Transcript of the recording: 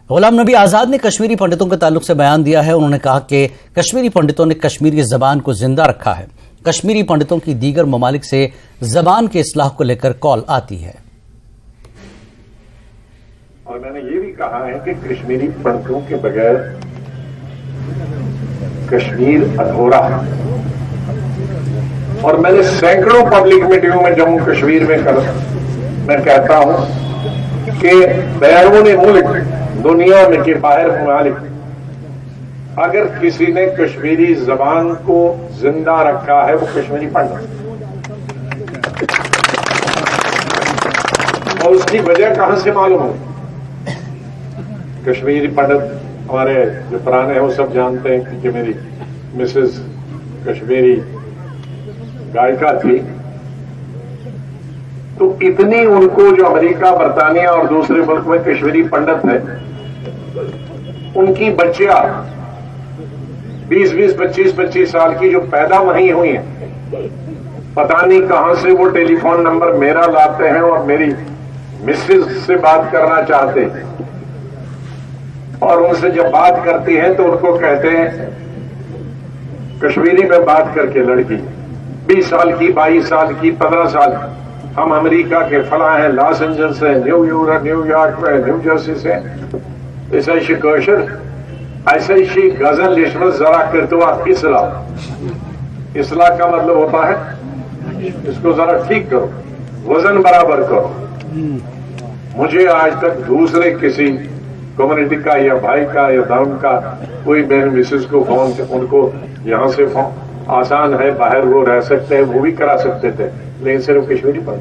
غلام نبی آزاد نے کشمیری پنڈتوں کے تعلق سے بیان دیا ہے. انہوں نے کہا کہ کشمیری پنڈتوں نے کشمیری زبان کو زندہ رکھا ہے. کشمیری پنڈتوں کی دیگر ممالک سے زبان کے اصلاح کو لے کر کال آتی ہے. اور میں نے یہ بھی کہا ہے کہ کشمیری پنڈتوں کے بغیر کشمیر ادھورا ہے. اور میں نے سینکڑوں پبلک میٹنگوں میں جموں کشمیر میں کہتا ہوں کہ بیرون ملک دنیا میں کے باہر ممالک اگر کسی نے کشمیری زبان کو زندہ رکھا ہے وہ کشمیری پنڈت. اور اس کی وجہ کہاں سے معلوم ہو؟ کشمیری پنڈت ہمارے جو پرانے ہیں وہ سب جانتے ہیں کہ میری مسز کشمیری گائکا تھی. تو اتنی ان کو جو امریکہ برطانیہ اور دوسرے ملک میں کشمیری پنڈت ہے ان کی بچیاں 20-20 25-25 سال کی جو پیدا وہیں ہوئی ہیں پتہ نہیں کہاں سے وہ ٹیلی فون نمبر میرا لاتے ہیں اور میری مسز سے بات کرنا چاہتے ہیں. اور ان سے جب بات کرتی ہیں تو ان کو کہتے ہیں کشمیری میں بات کر کے لڑکی 20 سال کی 22 سال کی 15 سال ہم امریکہ کے فلاں ہیں لاس اینجلس سے نیو یارک میں نیو جرسی سے ایسا کوشر ایسا غزل لشمل ذرا کرتے اصلاح کا مطلب ہوتا ہے اس کو ذرا ٹھیک کرو وزن برابر کرو. مجھے آج تک دوسرے کسی کمیونٹی کا یا بھائی کا یا دام کا کوئی بہن مسز کو فون ان کو یہاں سے فون آسان ہے باہر وہ رہ سکتے ہیں وہ بھی کرا سکتے تھے لیکن صرف کشمیری پر